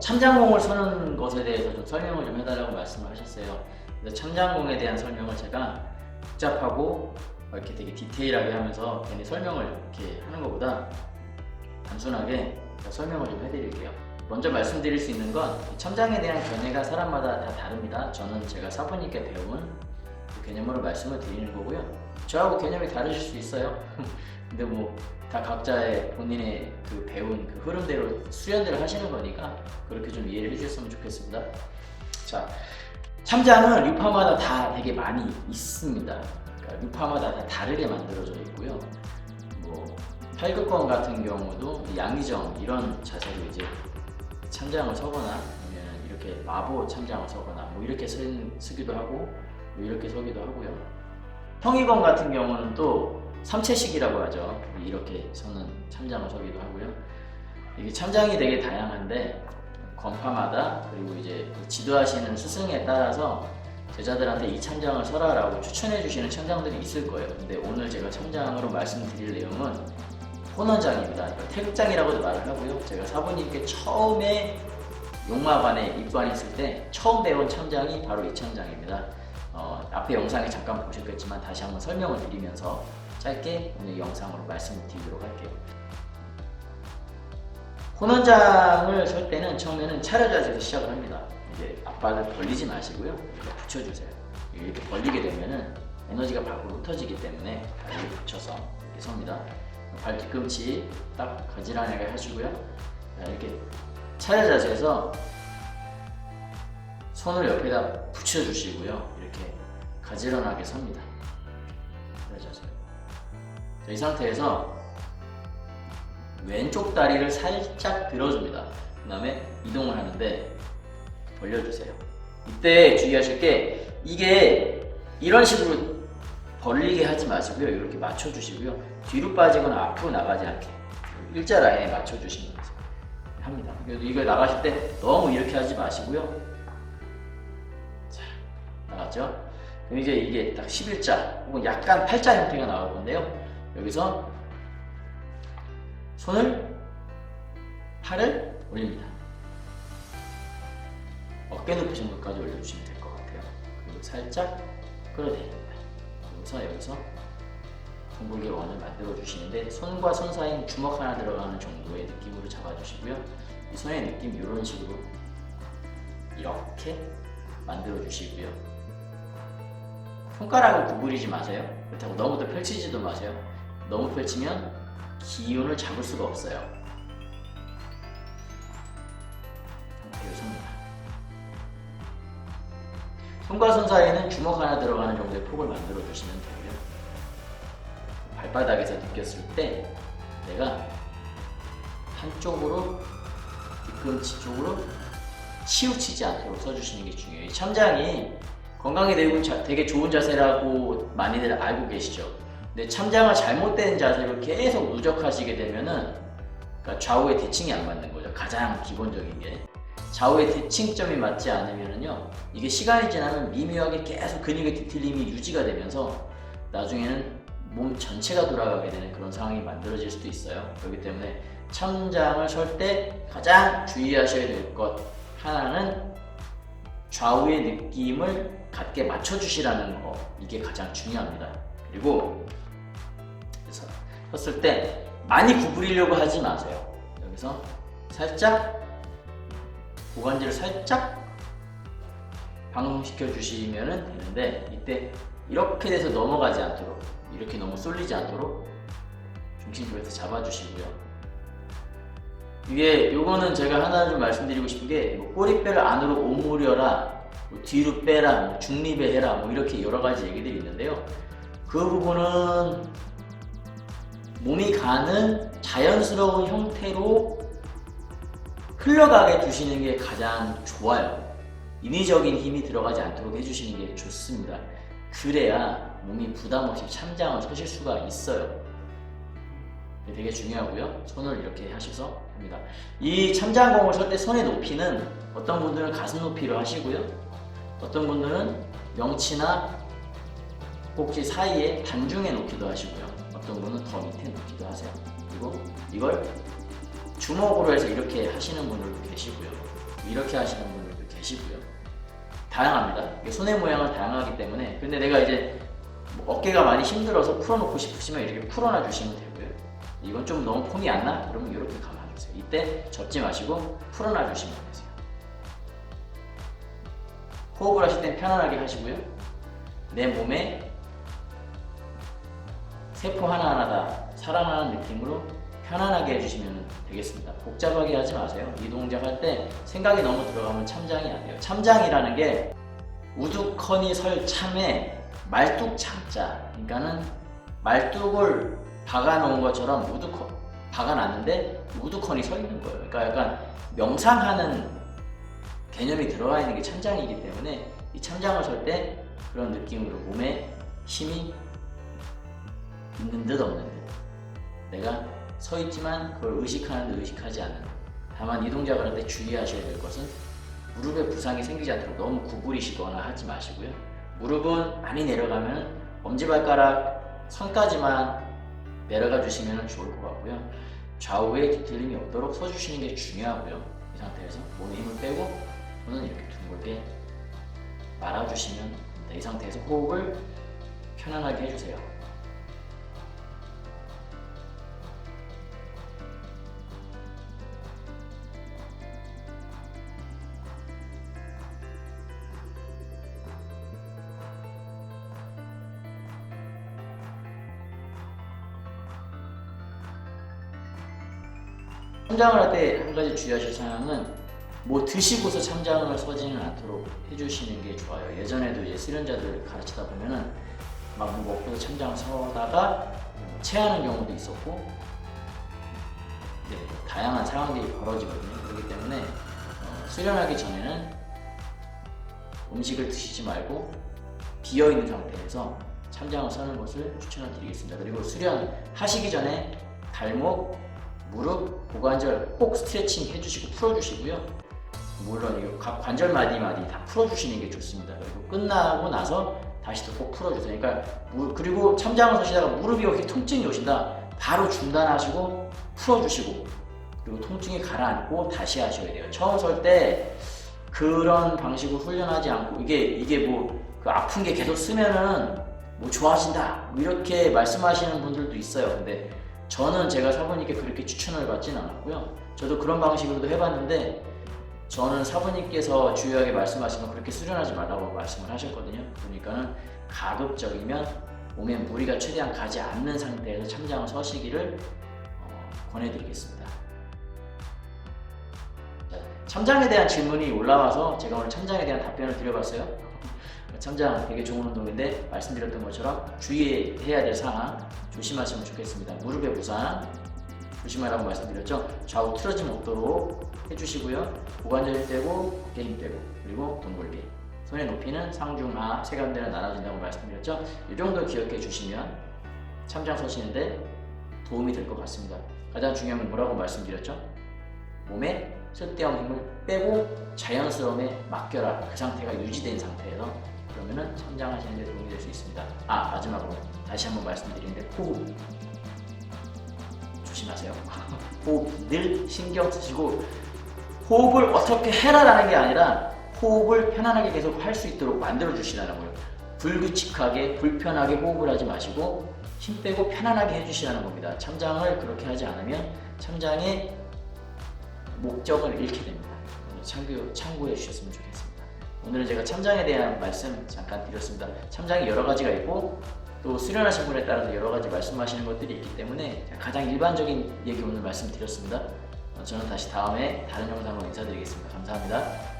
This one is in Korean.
참장공을 서는 것에 대해서 좀 설명을 좀 해달라고 말씀을 하셨어요. 그래서 참장공에 대한 설명을 제가 복잡하고 이렇게 되게 디테일하게 하면서 괜히 설명을 이렇게 하는 것보다 단순하게 설명을 좀 해드릴게요. 먼저 말씀드릴 수 있는 건 참장에 대한 견해가 사람마다 다 다릅니다. 저는 제가 사부님께 배운 그 개념으로 말씀을 드리는 거고요. 저하고 개념이 다르실 수 있어요. 근데 뭐 다 각자의 본인의 그 배운 그 흐름대로 수련들을 하시는 거니까 그렇게 좀 이해를 해주셨으면 좋겠습니다. 자, 참장은 류파마다 다 되게 많이 있습니다. 그러니까 류파마다 다 다르게 만들어져 있고요. 뭐 팔극권 같은 경우도 양의정 이런 자세로 이제 참장을 서거나 아니면 이렇게 마보 참장을 서거나 뭐 이렇게 쓰기도 하고 뭐 이렇게 서기도 하고요. 형의권 같은 경우는 또 삼채식이라고 하죠. 이렇게 서는 참장을 서기도 하고요. 이게 참장이 되게 다양한데 권파마다 그리고 이제 지도하시는 스승에 따라서 제자들한테 이 참장을 서라라고 추천해 주시는 참장들이 있을 거예요. 근데 오늘 제가 참장으로 말씀드릴 내용은 혼원장입니다. 태극장이라고도 말을 하고요. 제가 사부님께 처음에 용마관에 입관했을 때 처음 배운 참장이 바로 이 참장입니다. 앞에 영상에 잠깐 보셨겠지만 다시 한번 설명을 드리면서 짧게 오늘 영상으로 말씀을 드리도록 할게요. 혼원장을 설 때는 처음에는 차려 자세에서 시작을 합니다. 이제 앞발을 벌리지 마시고요. 이렇게 붙여주세요. 이렇게 벌리게 되면은 에너지가 밖으로 흩어지기 때문에 다리를 붙여서 이렇게 섭니다. 발 뒤꿈치 딱 가지런하게 하시고요. 이렇게 차려 자세에서 손을 옆에다 붙여주시고요. 이렇게 가지런하게 섭니다. 차려 자세. 이 상태에서 왼쪽 다리를 살짝 들어줍니다. 그 다음에 이동을 하는데 벌려주세요. 이때 주의하실 게 이게 이런 식으로 벌리게 하지 마시고요. 이렇게 맞춰주시고요. 뒤로 빠지거나 앞으로 나가지 않게 일자 라인에 맞춰주시면서 합니다. 그래서 이걸 나가실 때 너무 이렇게 하지 마시고요. 자, 나갔죠? 그럼 이제 이게 딱 11자 혹은 약간 8자 형태가 나올 건데요. 여기서 팔을 올립니다. 어깨 높이 정도까지 올려주시면 될 것 같아요. 그리고 살짝 끌어내립니다. 여기서 둥글게 원을 만들어 주시는데 손과 손 사이에 주먹 하나 들어가는 정도의 느낌으로 잡아주시고요. 이 손의 느낌 이런 식으로 이렇게 만들어 주시고요. 손가락을 구부리지 마세요. 그렇다고 너무 더 펼치지도 마세요. 너무 펼치면 기운을 잡을 수가 없어요. 상태로 섭니다. 손과 손 사이에는 주먹 하나 들어가는 정도의 폭을 만들어 주시면 되고요. 발바닥에서 느꼈을 때 내가 한쪽으로 뒤꿈치 쪽으로 치우치지 않도록 써주시는 게 중요해요. 참장이 건강에 되게 좋은 자세라고 많이들 알고 계시죠. 근데 참장을 잘못된 자세로 계속 누적하시게 되면은 그러니까 좌우의 대칭이 안 맞는 거죠. 가장 기본적인 게 좌우의 대칭점이 맞지 않으면은요 이게 시간이 지나면 미묘하게 계속 근육의 뒤틀림이 유지가 되면서 나중에는 몸 전체가 돌아가게 되는 그런 상황이 만들어질 수도 있어요. 그렇기 때문에 참장을 설 때 가장 주의하셔야 될 것 하나는 좌우의 느낌을 같게 맞춰주시라는 거, 이게 가장 중요합니다. 그리고 섰을 때 많이 구부리려고 하지 마세요. 여기서 살짝 고관절을 살짝 방송시켜 주시면 되는데 이때 이렇게 돼서 넘어가지 않도록 이렇게 너무 쏠리지 않도록 중심쪽에서 잡아주시고요. 이게 요거는 제가 하나 좀 말씀드리고 싶은 게 꼬리뼈를 안으로 오므려라, 뭐 뒤로 빼라, 뭐 중립에 해라, 뭐 이렇게 여러 가지 얘기들이 있는데요. 그 부분은 몸이 가는 자연스러운 형태로 흘러가게 두시는 게 가장 좋아요. 인위적인 힘이 들어가지 않도록 해주시는 게 좋습니다. 그래야 몸이 부담 없이 참장을 서실 수가 있어요. 되게 중요하고요. 손을 이렇게 하셔서 합니다. 이 참장공을 설 때 손의 높이는 어떤 분들은 가슴 높이로 하시고요. 어떤 분들은 명치나 꼭지 사이에 단중에 놓기도 하시고요. 어떤 분은 더 밑에 놓기도 하세요. 그리고 이걸 주먹으로 해서 이렇게 하시는 분들도 계시고요. 이렇게 하시는 분들도 계시고요. 다양합니다. 이게 손의 모양은 다양하기 때문에. 근데 내가 이제 뭐 어깨가 많이 힘들어서 풀어놓고 싶으시면 이렇게 풀어놔 주시면 되고요. 이건 좀 너무 폼이 안 나? 그러면 이렇게 감아주세요. 이때 접지 마시고 풀어놔 주시면 되세요. 호흡을 하실 땐 편안하게 하시고요. 내 몸에 세포 하나하나 다 사랑하는 느낌으로 편안하게 해주시면 되겠습니다. 복잡하게 하지 마세요. 이 동작 할 때 생각이 너무 들어가면 참장이 안 돼요. 참장이라는 게 우두커니 설 참에 말뚝창자, 그러니까는 말뚝을 박아놓은 것처럼 박아놨는데 우두커니 서 있는 거예요. 그러니까 약간 명상하는 개념이 들어가 있는 게 참장이기 때문에 이 참장을 설 때 그런 느낌으로 몸에 힘이 있는 듯 없는 듯, 내가 서 있지만 그걸 의식하는 듯 의식하지 않는 듯. 다만 이 동작을 할 때 주의하셔야 될 것은 무릎에 부상이 생기지 않도록 너무 구부리시거나 하지 마시고요. 무릎은 많이 내려가면 엄지발가락 선까지만 내려가 주시면 좋을 것 같고요. 좌우에 뒤틀림이 없도록 서주시는 게 중요하고요. 이 상태에서 몸에 힘을 빼고 손은 이렇게 둥글게 말아주시면 됩니다. 이 상태에서 호흡을 편안하게 해주세요. 참장을 할 때 한 가지 주의하실 사항은 뭐 드시고서 참장을 서지는 않도록 해주시는 게 좋아요. 예전에도 이제 수련자들 가르치다 보면은 막 뭐 먹고도 참장 서다가 체하는 경우도 있었고, 네, 다양한 상황들이 벌어지거든요. 그렇기 때문에 수련하기 전에는 음식을 드시지 말고 비어있는 상태에서 참장을 서는 것을 추천을 드리겠습니다. 그리고 수련하시기 전에 발목, 무릎, 고관절 꼭 스트레칭 해주시고 풀어주시고요. 물론 이거 각 관절 마디마디 다 풀어주시는 게 좋습니다. 그리고 끝나고 나서 다시 또 꼭 풀어주세요. 그러니까 그리고 참장을 서시다가 무릎이 혹시 통증이 오신다, 바로 중단하시고 풀어주시고, 그리고 통증이 가라앉고 다시 하셔야 돼요. 처음 설 때 그런 방식으로 훈련하지 않고 이게 뭐 그 아픈 게 계속 쓰면은 뭐 좋아진다 뭐 이렇게 말씀하시는 분들도 있어요. 근데 저는 제가 사부님께 그렇게 추천을 받지는 않았고요. 저도 그런 방식으로도 해봤는데 저는 사부님께서 주요하게 말씀하시면 그렇게 수련하지 말라고 말씀을 하셨거든요. 그러니까는 가급적이면 몸에 무리가 최대한 가지 않는 상태에서 참장을 서시기를 권해드리겠습니다. 자, 참장에 대한 질문이 올라와서 제가 오늘 참장에 대한 답변을 드려봤어요. 참장 되게 좋은 운동인데 말씀드렸던 것처럼 주의해야 될 사항 조심하시면 좋겠습니다. 무릎의 부상 조심하라고 말씀드렸죠. 좌우 틀어짐 없도록 해주시고요. 고관절 힘 빼고 어깨 힘 빼고, 그리고 둥글게 손의 높이는 상중하 세간대로 나눠진다고 말씀드렸죠. 이 정도 기억해 주시면 참장 서시는데 도움이 될 것 같습니다. 가장 중요한 건 뭐라고 말씀드렸죠? 몸에 쓸데없는 힘을 빼고 자연스러움에 맡겨라. 그 상태가 유지된 상태에서 그러면은 참장하시는 데 도움이 될 수 있습니다. 마지막으로 다시 한번 말씀드리는데 호흡 조심하세요. 호흡 늘 신경 쓰시고, 호흡을 어떻게 해라라는 게 아니라 호흡을 편안하게 계속 할 수 있도록 만들어 주시라는 거예요. 불규칙하게 불편하게 호흡을 하지 마시고 힘 빼고 편안하게 해주시라는 겁니다. 참장을 그렇게 하지 않으면 참장의 목적을 잃게 됩니다. 참고해 주셨으면 좋겠습니다. 오늘은 제가 참장에 대한 말씀 잠깐 드렸습니다. 참장이 여러 가지가 있고 또 수련하신 분에 따라서 여러 가지 말씀하시는 것들이 있기 때문에 가장 일반적인 얘기 오늘 말씀드렸습니다. 저는 다시 다음에 다른 영상으로 인사드리겠습니다. 감사합니다.